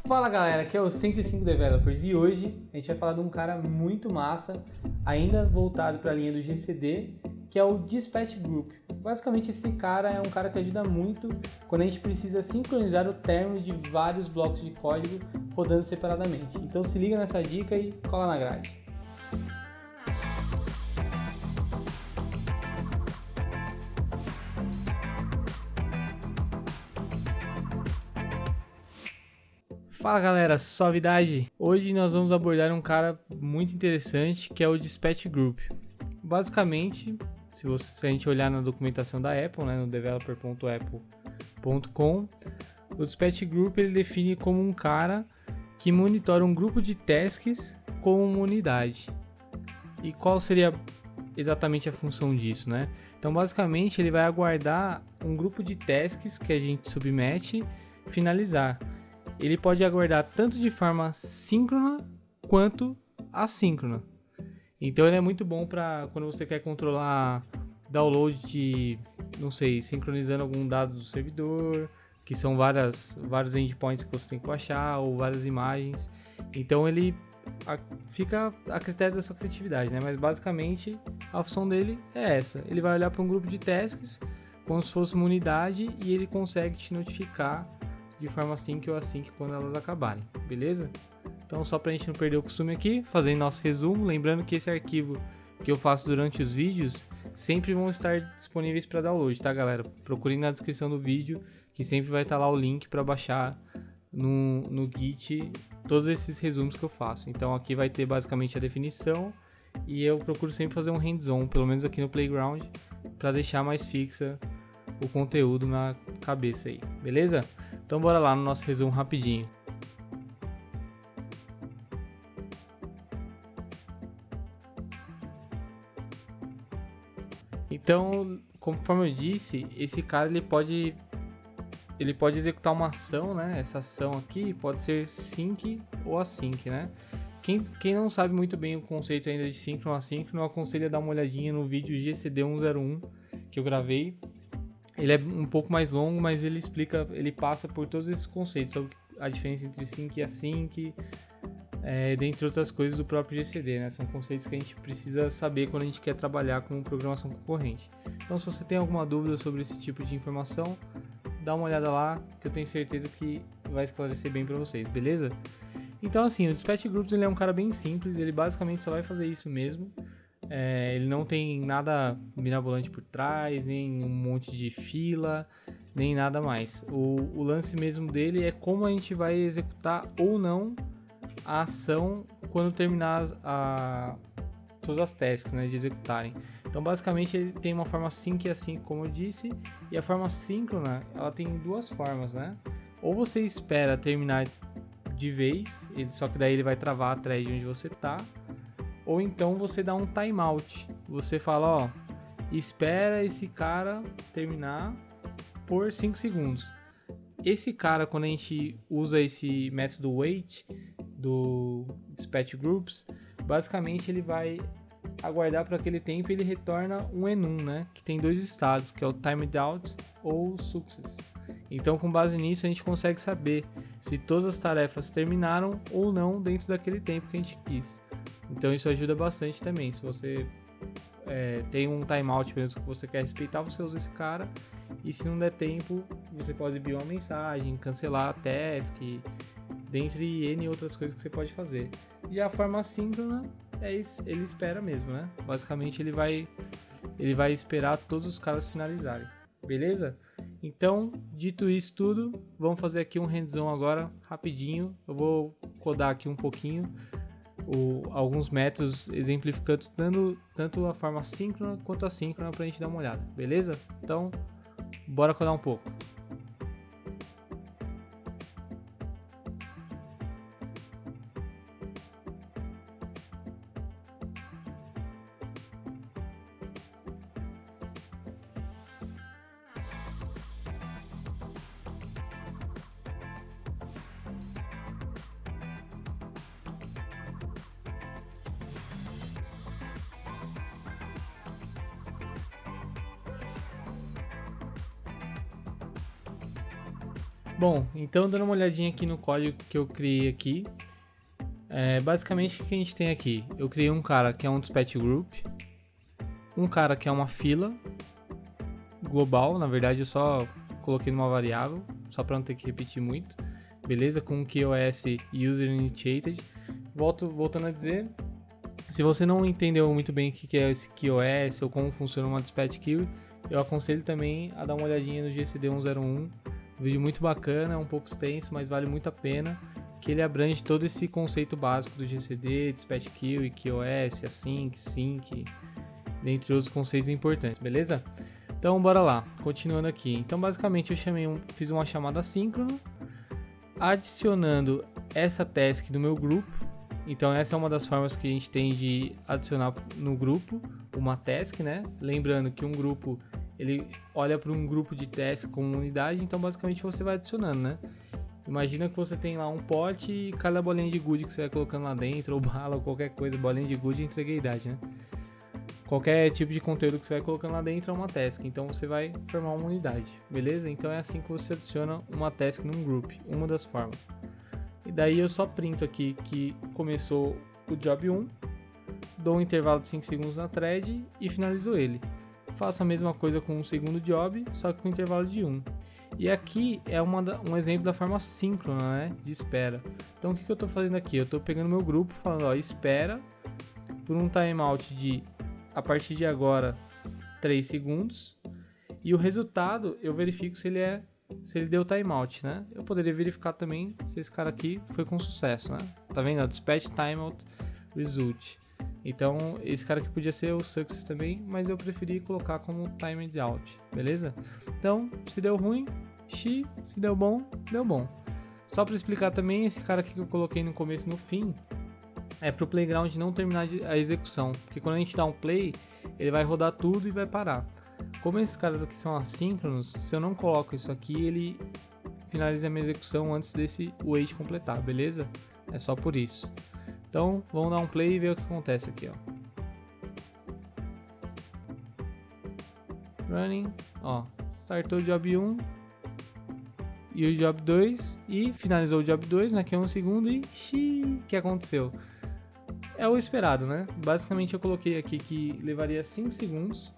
Fala galera, aqui é o 105 Developers e hoje a gente vai falar de um cara muito massa, ainda voltado para a linha do GCD, que é o Dispatch Group. Basicamente esse cara é um cara que ajuda muito quando a gente precisa sincronizar o término de vários blocos de código rodando separadamente. Então se liga nessa dica e cola na grade. Fala galera, suavidade! Hoje nós vamos abordar um cara muito interessante que é o Dispatch Group. Basicamente, se a gente olhar na documentação da Apple, né, no developer.apple.com, o Dispatch Group ele define como um cara que monitora um grupo de tasks como uma unidade. E qual seria exatamente a função disso, né? Então basicamente ele vai aguardar um grupo de tasks que a gente submete finalizar. Ele pode aguardar tanto de forma síncrona quanto assíncrona. Então ele é muito bom para quando você quer controlar download de, não sei, sincronizando algum dado do servidor, que são vários endpoints que você tem que baixar, ou várias imagens. Então ele fica a critério da sua criatividade, né? Mas basicamente a função dele é essa. Ele vai olhar para um grupo de tasks como se fosse uma unidade e ele consegue te notificar de forma sync ou async quando elas acabarem, beleza? Então só pra gente não perder o costume aqui, fazendo nosso resumo, lembrando que esse arquivo que eu faço durante os vídeos sempre vão estar disponíveis para download, tá galera? Procurem na descrição do vídeo que sempre vai estar lá o link para baixar no Git todos esses resumos que eu faço. Então aqui vai ter basicamente a definição e eu procuro sempre fazer um hands-on, pelo menos aqui no Playground, para deixar mais fixa o conteúdo na cabeça aí, beleza? Então bora lá no nosso resumo rapidinho. Então, conforme eu disse, esse cara ele pode executar uma ação, né? Essa ação aqui pode ser sync ou async, né? Quem não sabe muito bem o conceito ainda de síncrono ou assíncrono, eu aconselho a dar uma olhadinha no vídeo GCD 101 que eu gravei. Ele é um pouco mais longo, mas ele passa por todos esses conceitos, sobre a diferença entre sync e async, dentre outras coisas do próprio GCD, né? São conceitos que a gente precisa saber quando a gente quer trabalhar com programação concorrente. Então, se você tem alguma dúvida sobre esse tipo de informação, dá uma olhada lá, que eu tenho certeza que vai esclarecer bem para vocês, beleza? Então, assim, o Dispatch Groups ele é um cara bem simples, ele basicamente só vai fazer isso mesmo. Ele não tem nada mirabolante por trás, nem um monte de fila, nem nada mais. O lance mesmo dele é como a gente vai executar ou não a ação quando terminar todas as tasks, né, de executarem. Então basicamente ele tem uma forma sync e async, como eu disse, e a forma síncrona ela tem duas formas, né? Ou você espera terminar de vez, só que daí ele vai travar a thread onde você está. Ou então você dá um timeout. Você fala, ó, espera esse cara terminar por 5 segundos. Esse cara, quando a gente usa esse método wait do Dispatch Groups, basicamente ele vai aguardar por aquele tempo e ele retorna um enum, né? Que tem dois estados, que é o timed out ou success. Então, com base nisso, a gente consegue saber se todas as tarefas terminaram ou não dentro daquele tempo que a gente quis. Então isso ajuda bastante também. Se você tem um timeout mesmo que você quer respeitar, você usa esse cara. E se não der tempo, você pode enviar uma mensagem, cancelar a task, dentre N outras coisas que você pode fazer. E a forma síncrona é isso, ele espera mesmo, né? Basicamente ele vai esperar todos os caras finalizarem. Beleza? Então, dito isso tudo, vamos fazer aqui um hands-on agora, rapidinho. Eu vou codar aqui um pouquinho alguns métodos exemplificando tanto a forma síncrona quanto assíncrona pra gente dar uma olhada, beleza? Então, bora codar um pouco. Bom, então dando uma olhadinha aqui no código que eu criei aqui, basicamente o que a gente tem aqui? Eu criei um cara que é um dispatch group, um cara que é uma fila global, na verdade eu só coloquei numa variável, só para não ter que repetir muito, beleza? Com QoS User Initiated. Voltando a dizer, se você não entendeu muito bem o que é esse QoS ou como funciona uma dispatch queue, eu aconselho também a dar uma olhadinha no GCD 101, um vídeo muito bacana, é um pouco extenso, mas vale muito a pena, que ele abrange todo esse conceito básico do GCD, dispatch queue e QoS, async, sync, dentre outros conceitos importantes, beleza? Então bora lá, continuando aqui. Então basicamente eu fiz uma chamada assíncrona, adicionando essa task do meu grupo. Então essa é uma das formas que a gente tem de adicionar no grupo uma task, né? Lembrando que um grupo, ele olha para um grupo de tasks como unidade, então basicamente você vai adicionando, né? Imagina que você tem lá um pote e cada bolinha de gude que você vai colocando lá dentro, ou bala, ou qualquer coisa, bolinha de gude, entreguei a idade, né? Qualquer tipo de conteúdo que você vai colocando lá dentro é uma task, então você vai formar uma unidade, beleza? Então é assim que você adiciona uma task num group, uma das formas. E daí eu só printo aqui que começou o job 1, dou um intervalo de 5 segundos na thread e finalizo ele. Faço a mesma coisa com o segundo job, só que com intervalo de 1. E aqui é um exemplo da forma síncrona, né, de espera. Então o que eu estou fazendo aqui? Eu estou pegando meu grupo falando, ó, espera por um timeout de, a partir de agora, 3 segundos. E o resultado eu verifico se ele deu timeout, né? Eu poderia verificar também se esse cara aqui foi com sucesso, né? Tá vendo? Dispatch timeout result. Então, esse cara aqui podia ser o success também, mas eu preferi colocar como timed out, beleza? Então, se deu ruim, se deu bom, deu bom. Só para explicar também, esse cara aqui que eu coloquei no começo e no fim, é para o playground não terminar a execução, porque quando a gente dá um play, ele vai rodar tudo e vai parar. Como esses caras aqui são assíncronos, se eu não coloco isso aqui, ele finaliza a minha execução antes desse wait completar, beleza? É só por isso. Então, vamos dar um play e ver o que acontece aqui, ó. Running, ó, startou o job 1 e o job 2 e finalizou o job 2, né, que é 1 segundo e o que aconteceu? É o esperado, né? Basicamente eu coloquei aqui que levaria 5 segundos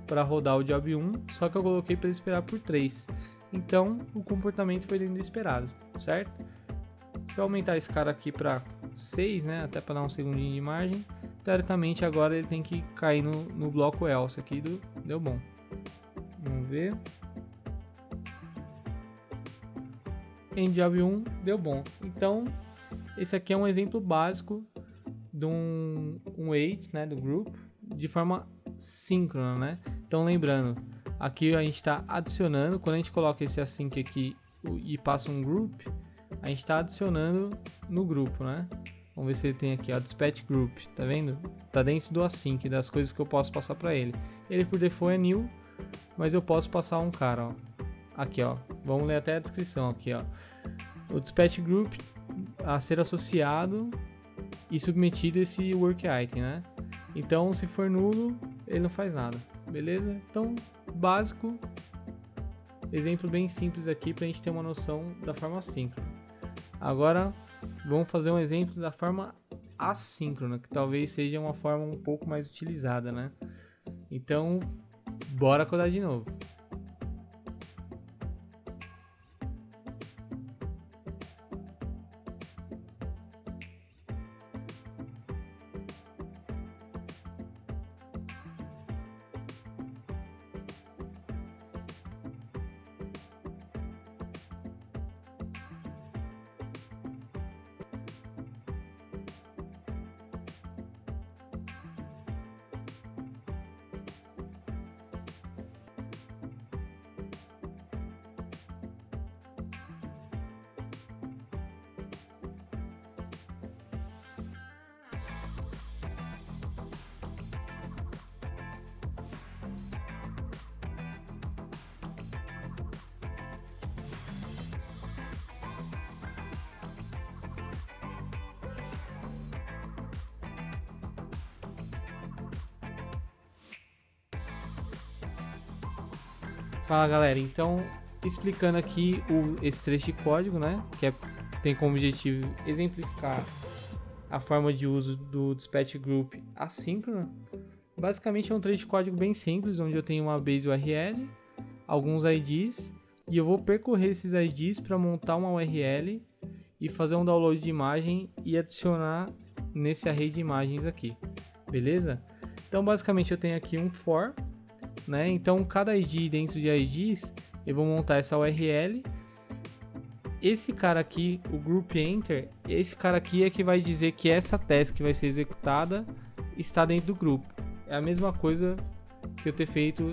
para rodar o job 1, só que eu coloquei para ele esperar por 3. Então, o comportamento foi dentro do esperado, certo? Se eu aumentar esse cara aqui para 6, né, até para dar um segundinho de margem, teoricamente agora ele tem que cair no bloco else aqui do deu bom. Vamos ver. Em job 1 deu bom. Então, esse aqui é um exemplo básico de um wait, né, do grupo, de forma síncrona, né? Então lembrando, aqui a gente está adicionando, quando a gente coloca esse async aqui e passa um group, a gente está adicionando no grupo, né? Vamos ver se ele tem aqui, ó, dispatch group, tá vendo? Tá dentro do async, das coisas que eu posso passar para ele. Ele por default é new, mas eu posso passar um cara, ó. Aqui, ó, vamos ler até a descrição aqui, ó. O dispatch group a ser associado e submetido a esse work item, né? Então, se for nulo, ele não faz nada, beleza? Então, básico, exemplo bem simples aqui para a gente ter uma noção da forma síncrona. Agora, vamos fazer um exemplo da forma assíncrona, que talvez seja uma forma um pouco mais utilizada, né? Então, bora codar de novo. Fala galera, então explicando aqui esse trecho de código, né? Que tem como objetivo exemplificar a forma de uso do Dispatch Group assíncrona. Basicamente é um trecho de código bem simples, onde eu tenho uma base URL, alguns IDs, e eu vou percorrer esses IDs para montar uma URL e fazer um download de imagem e adicionar nesse array de imagens aqui, beleza? Então basicamente eu tenho aqui um for, né? Então cada ID dentro de IDs eu vou montar essa URL. Esse cara aqui, o group enter, esse cara aqui é que vai dizer que essa task que vai ser executada está dentro do grupo. É a mesma coisa que eu ter feito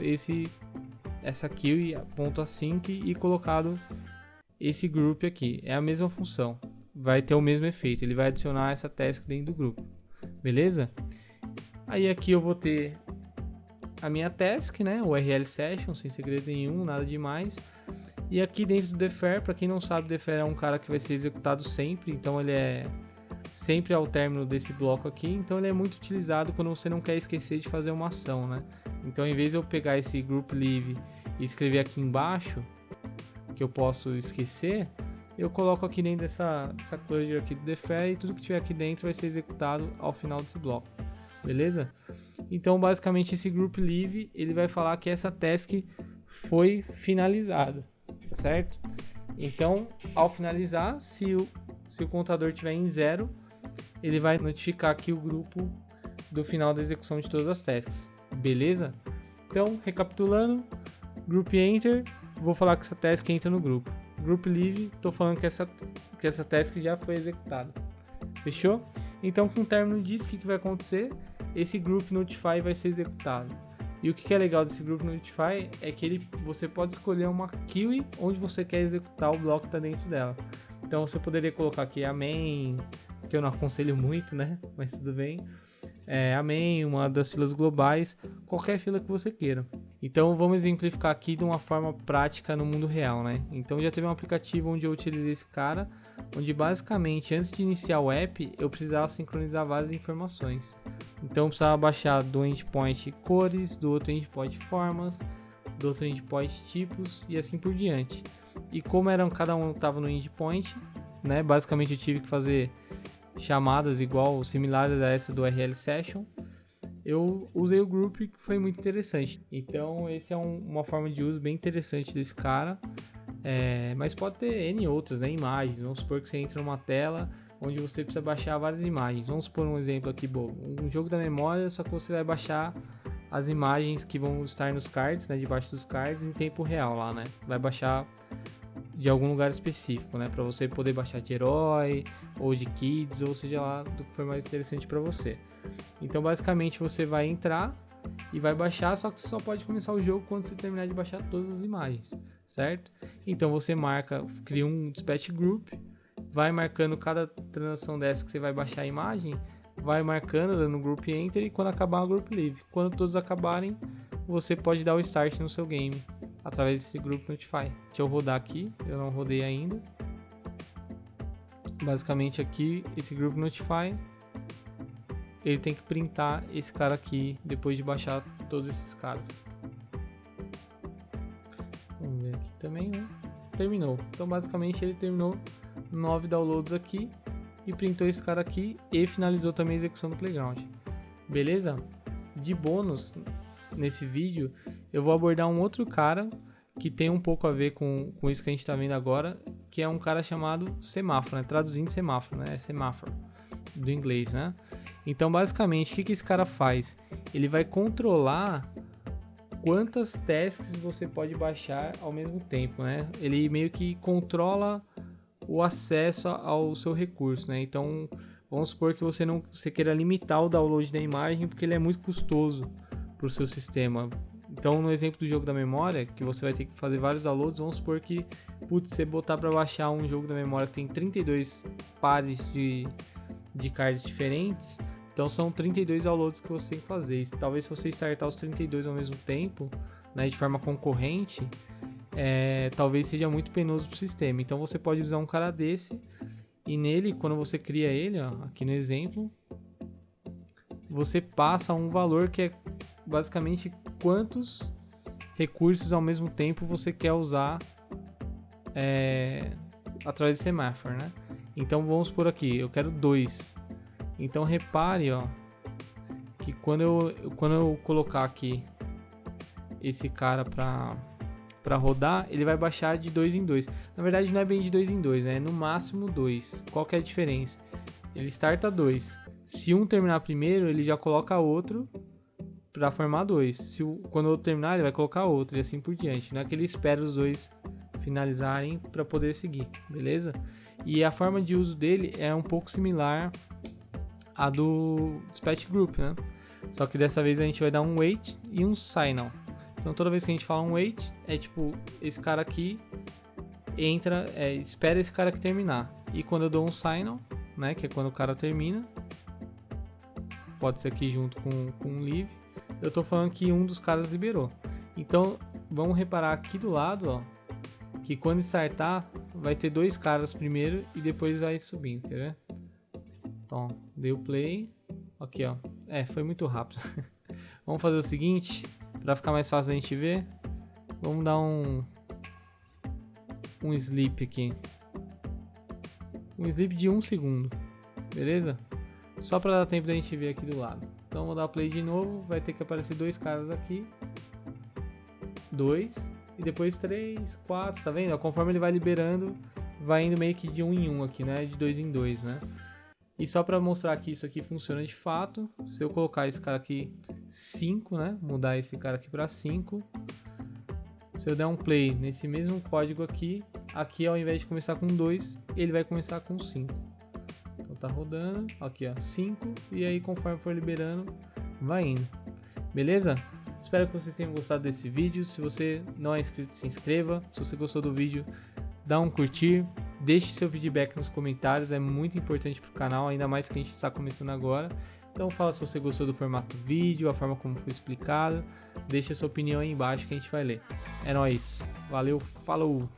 essa queue .async e colocado esse group aqui. É a mesma função, vai ter o mesmo efeito, ele vai adicionar essa task dentro do grupo, beleza? Aí aqui eu vou ter a minha task, né, o URL session, sem segredo nenhum, nada demais. E aqui dentro do defer, para quem não sabe, o defer é um cara que vai ser executado sempre, então ele é sempre ao término desse bloco aqui, então ele é muito utilizado quando você não quer esquecer de fazer uma ação, né? Então, em vez de eu pegar esse group leave e escrever aqui embaixo, que eu posso esquecer, eu coloco aqui dentro dessa closure aqui do defer e tudo que tiver aqui dentro vai ser executado ao final desse bloco, beleza? Então, basicamente, esse group leave, ele vai falar que essa task foi finalizada, certo? Então, ao finalizar, se o contador estiver em 0, ele vai notificar aqui o grupo do final da execução de todas as tasks, beleza? Então, recapitulando, group enter, vou falar que essa task entra no grupo. Group leave, estou falando que essa task já foi executada. Fechou? Então, com o término disso, o que vai acontecer? Esse group notify vai ser executado. E o que é legal desse group notify é que você pode escolher uma queue onde você quer executar o bloco que está dentro dela. Então você poderia colocar aqui a main, que eu não aconselho muito, né? Mas tudo bem. A main, uma das filas globais, qualquer fila que você queira. Então vamos exemplificar aqui de uma forma prática no mundo real, né? Então já teve um aplicativo onde eu utilizei esse cara, onde basicamente antes de iniciar o app eu precisava sincronizar várias informações. Então eu precisava baixar do endpoint cores, do outro endpoint formas, do outro endpoint tipos e assim por diante. E como cada um estava no endpoint, né? Basicamente eu tive que fazer chamadas similares a essa do URL session. Eu usei o group, que foi muito interessante. Então esse é uma forma de uso bem interessante desse cara. Mas pode ter N outras, né? Imagens. Vamos supor que você entra numa tela onde você precisa baixar várias imagens. Vamos supor um exemplo aqui, um jogo da memória, só que você vai baixar as imagens que vão estar nos cards, né? Debaixo dos cards em tempo real lá, né? Vai baixar de algum lugar específico, né? Para você poder baixar de herói ou de kids, ou seja lá do que for mais interessante para você. Então basicamente você vai entrar e vai baixar, só que você só pode começar o jogo quando você terminar de baixar todas as imagens, certo? Então você cria um dispatch group, vai marcando cada transação dessa que você vai baixar a imagem, vai marcando, dando group enter, e quando acabar o group leave. Quando todos acabarem, você pode dar o start no seu game através desse group notify. Deixa eu rodar aqui, eu não rodei ainda. Basicamente aqui, esse group notify, ele tem que printar esse cara aqui depois de baixar todos esses caras. Vamos ver aqui também, né? Terminou. Então basicamente ele terminou 9 downloads aqui e printou esse cara aqui e finalizou também a execução do playground. Beleza? De bônus, nesse vídeo eu vou abordar um outro cara que tem um pouco a ver com isso que a gente está vendo agora, que é um cara chamado semáforo, né? Traduzindo semáforo, né? É semáforo do inglês, né? Então basicamente o que esse cara faz? Ele vai controlar quantas tasks você pode baixar ao mesmo tempo, né? Ele meio que controla o acesso ao seu recurso, né? Então vamos supor que você queira limitar o download da imagem porque ele é muito custoso para o seu sistema. Então no exemplo do jogo da memória, que você vai ter que fazer vários downloads, vamos supor que você botar para baixar um jogo da memória que tem 32 pares de cards diferentes, então são 32 downloads que você tem que fazer. E talvez se você startar os 32 ao mesmo tempo, né, de forma concorrente, talvez seja muito penoso para o sistema. Então você pode usar um cara desse, e nele, quando você cria ele, ó, aqui no exemplo, você passa um valor que é basicamente quantos recursos ao mesmo tempo você quer usar através de semáforo, né? Então vamos por aqui, eu quero 2. Então repare, ó, que quando eu colocar aqui esse cara para rodar, ele vai baixar de 2 em 2. Na verdade não é bem de 2 em 2, né? É no máximo 2. Qual que é a diferença? Ele starta 2. Se um terminar primeiro, ele já coloca outro para formar 2. Quando o outro terminar, ele vai colocar outro e assim por diante. Não é que ele espera os dois finalizarem para poder seguir, beleza? E a forma de uso dele é um pouco similar à do Dispatch Group, né? Só que dessa vez a gente vai dar um wait e um signal. Então toda vez que a gente fala um wait, é tipo, esse cara aqui entra, espera esse cara aqui terminar. E quando eu dou um signal, né, que é quando o cara termina, pode ser aqui junto com um leave, eu tô falando que um dos caras liberou. Então vamos reparar aqui do lado, ó, que quando startar vai ter 2 caras primeiro e depois vai subindo, quer ver? Então, dei o play, aqui ó, foi muito rápido. Vamos fazer o seguinte, para ficar mais fácil a gente ver, vamos dar um sleep aqui, um sleep de 1 segundo, beleza? Só para dar tempo da gente ver aqui do lado. Então vou dar play de novo, vai ter que aparecer 2 caras aqui, 2 e depois 3, 4, tá vendo? Conforme ele vai liberando, vai indo meio que de 1 em 1 aqui, né? De 2 em 2, né? E só para mostrar que isso aqui funciona de fato, se eu colocar esse cara aqui 5, né? Mudar esse cara aqui para 5. Se eu der um play nesse mesmo código aqui ao invés de começar com 2, ele vai começar com 5. Então tá rodando, aqui ó, 5, e aí conforme for liberando, vai indo. Beleza? Espero que vocês tenham gostado desse vídeo. Se você não é inscrito, se inscreva. Se você gostou do vídeo, dá um curtir. Deixe seu feedback nos comentários, é muito importante para o canal, ainda mais que a gente está começando agora. Então fala se você gostou do formato vídeo, a forma como foi explicado. Deixe a sua opinião aí embaixo que a gente vai ler. É nóis, valeu, falou!